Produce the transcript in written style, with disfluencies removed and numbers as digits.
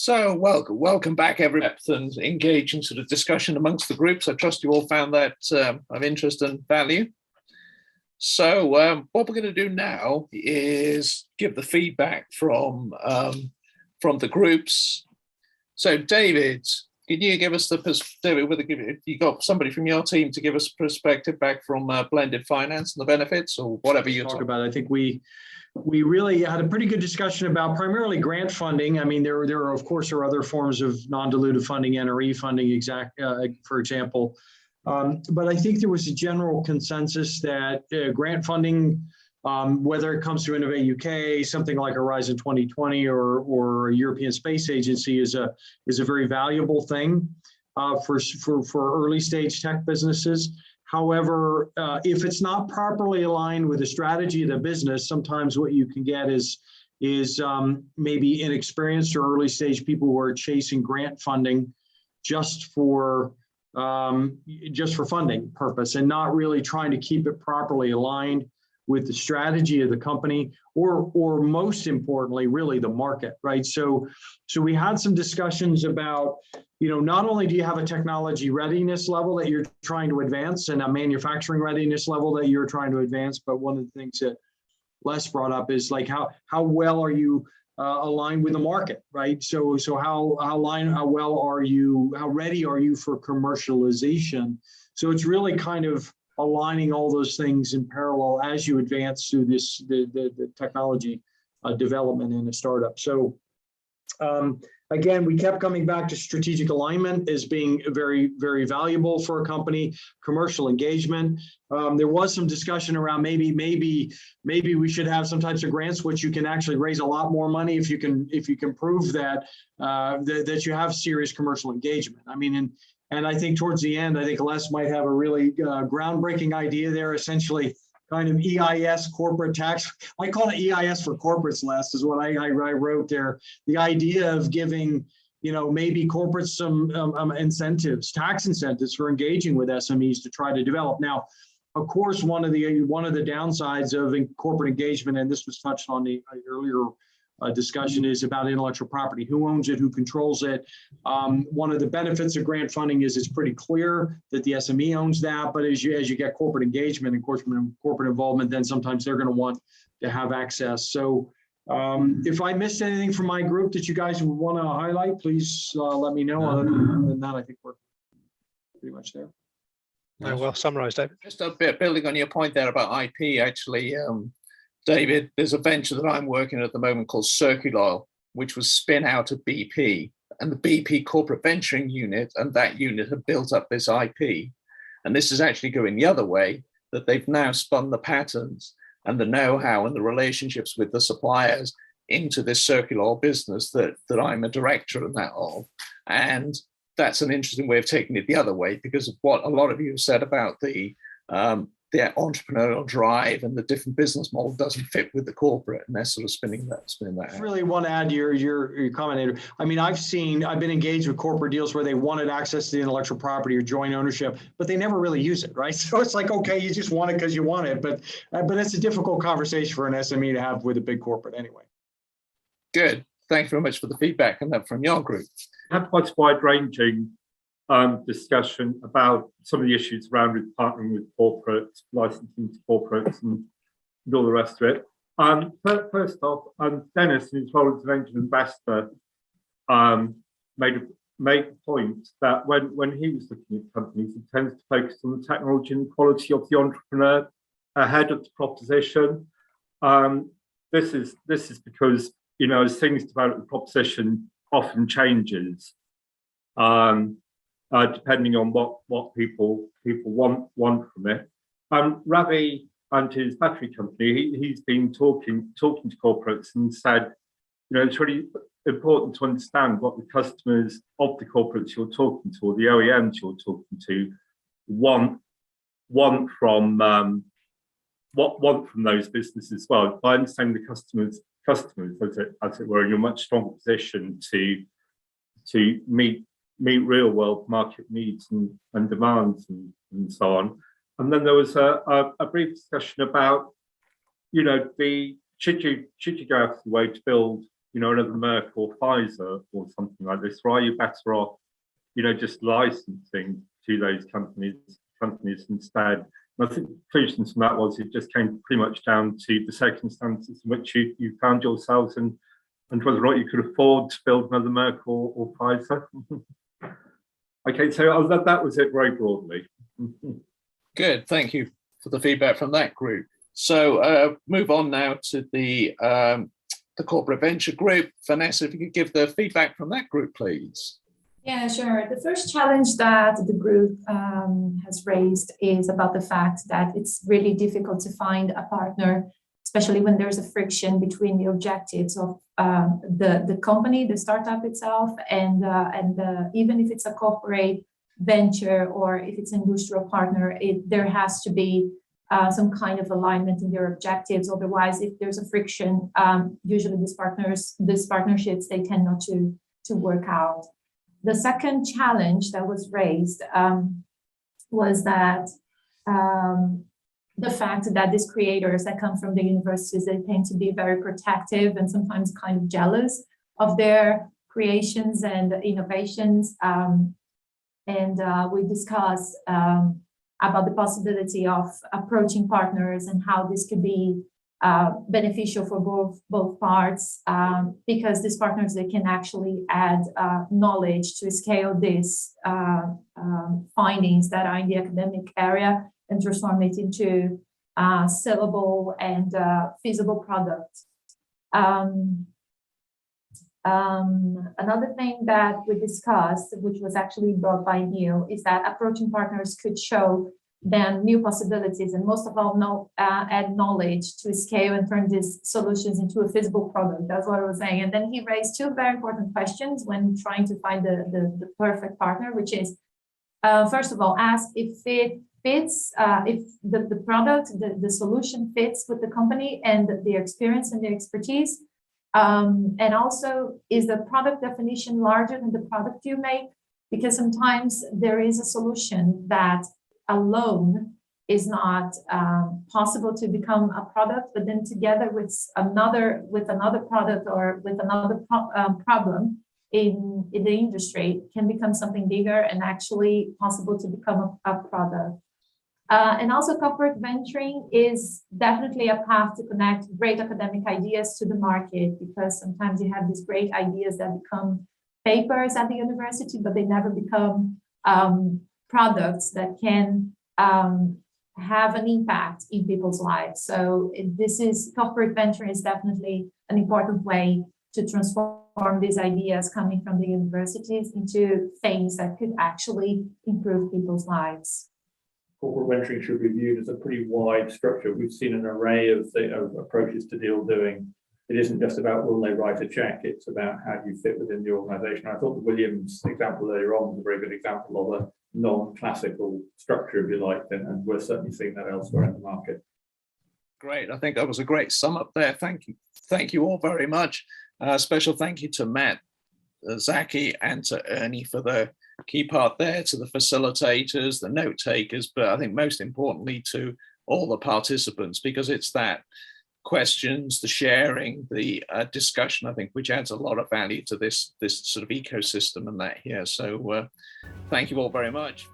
So welcome back, everyone, and engaging sort of discussion amongst the groups. I trust you all found that of interest and value. So what we're going to do now is give the feedback from the groups. So David, can you give us David, you got somebody from your team to give us perspective back from blended finance and the benefits, or whatever you talk about? I think we really had a pretty good discussion about primarily grant funding. I mean, there are, of course, there are other forms of non-dilutive funding, NRE funding, for example. But I think there was a general consensus that grant funding, whether it comes to Innovate UK, something like Horizon 2020 or a European Space Agency, is a very valuable thing for early stage tech businesses. However, if it's not properly aligned with the strategy of the business, sometimes what you can get is maybe inexperienced or early stage people who are chasing grant funding just for funding purpose and not really trying to keep it properly aligned with the strategy of the company, or most importantly, really the market, right? So we had some discussions about, not only do you have a technology readiness level that you're trying to advance and a manufacturing readiness level that you're trying to advance, but one of the things that Les brought up is like how well are you aligned with the market, right? So how ready are you for commercialization? So it's really kind of aligning all those things in parallel as you advance through the technology development in a startup. So again, we kept coming back to strategic alignment as being very, very valuable for a company. Commercial engagement. There was some discussion around maybe we should have some types of grants which you can actually raise a lot more money if you can prove that that you have serious commercial engagement. I mean, and I think towards the end, I think Les might have a really groundbreaking idea there, essentially kind of EIS corporate tax. I call it EIS for corporates, Les, is what I wrote there. The idea of giving, maybe corporates some incentives, tax incentives for engaging with SMEs to try to develop. Now, of course, one of the downsides of corporate engagement, and this was touched on the earlier discussion, is about intellectual property. Who owns it? Who controls it? One of the benefits of grant funding is it's pretty clear that the SME owns that. But as you get corporate engagement and corporate involvement, then sometimes they're going to want to have access. So if I missed anything from my group that you guys would want to highlight, please let me know. Other than that, I think we're pretty much there. No, well summarized, David. Just a bit building on your point there about IP, actually. David, there's a venture that I'm working at the moment called Circular, which was spin out of BP, and the BP corporate venturing unit, and that unit have built up this IP. And this is actually going the other way, that they've now spun the patents and the know-how and the relationships with the suppliers into this Circular business that I'm a director of that of. And that's an interesting way of taking it the other way, because of what a lot of you have said about the entrepreneurial drive and the different business model doesn't fit with the corporate, and they're sort of spinning that out. I really want to add to your comment, Andrew. I mean, I've been engaged with corporate deals where they wanted access to the intellectual property or joint ownership, but they never really use it, right? So it's like, okay, you just want it because you want it, but it's a difficult conversation for an SME to have with a big corporate anyway. Good. Thank you very much for the feedback and that from your group. I had quite a wide-ranging discussion about some of the issues around with partnering with corporates, licensing to corporates, and all the rest of it. First off, Dennis, in his role as an angel investor, made the point that when he was looking at companies, he tends to focus on the technology and quality of the entrepreneur ahead of the proposition. This is because, as things develop, the proposition often changes. Depending on what people want from it. Ravi and his battery company, he's been talking to corporates and said, it's really important to understand what the customers of the corporates you're talking to, or the OEMs you're talking to, want from those businesses as well. By understanding the customers as it were, in a much stronger position to meet real world market needs and demands and so on. And then there was a brief discussion about, should you go out of the way to build another Merck or Pfizer or something like this? Or are you better off, just licensing to those companies instead? And I think the conclusion from that was it just came pretty much down to the circumstances in which you found yourselves and whether or not you could afford to build another Merck or Pfizer. Okay, so that was it very broadly. Good, thank you for the feedback from that group. So move on now to the corporate venture group. Vanessa, if you could give the feedback from that group, please. Yeah, sure. The first challenge that the group has raised is about the fact that it's really difficult to find a partner, especially when there's a friction between the objectives of the company, the startup itself, and even if it's a corporate venture or if it's an industrial partner, there has to be some kind of alignment in their objectives. Otherwise, if there's a friction, usually these partnerships, they tend not to work out. The second challenge that was raised was that the fact that these creators that come from the universities, they tend to be very protective and sometimes kind of jealous of their creations and innovations. We discussed about the possibility of approaching partners and how this could be beneficial for both parts, because these partners, they can actually add knowledge to scale these findings that are in the academic area and transform it into sellable and feasible products. Another thing that we discussed, which was actually brought by Neil, is that approaching partners could show them new possibilities and most of all add knowledge to scale and turn these solutions into a feasible product. That's what I was saying. And then he raised two very important questions when trying to find the perfect partner, which is, first of all, ask if it fits, if the product, the solution fits with the company and the experience and the expertise. And also, is the product definition larger than the product you make? Because sometimes there is a solution that alone is not possible to become a product, but then together with another product or with another problem in the industry can become something bigger and actually possible to become a product. And also corporate venturing is definitely a path to connect great academic ideas to the market, because sometimes you have these great ideas that become papers at the university, but they never become products that can have an impact in people's lives. So corporate venture is definitely an important way to transform these ideas coming from the universities into things that could actually improve people's lives. Corporate venturing should be viewed as a pretty wide structure. We've seen an array of approaches to deal doing. It isn't just about will they write a check, it's about how do you fit within the organization. I thought the Williams example earlier on was a very good example of a non-classical structure, if you like, and we're certainly seeing that elsewhere in the market. Great, I think that was a great sum up there. Thank you all very much. Special thank you to Matt, Zaki, and to Ernie for the key part there, to the facilitators, the note takers, but I think most importantly to all the participants, because it's that questions, the sharing, the discussion, I think, which adds a lot of value to this sort of ecosystem and that here. So thank you all very much.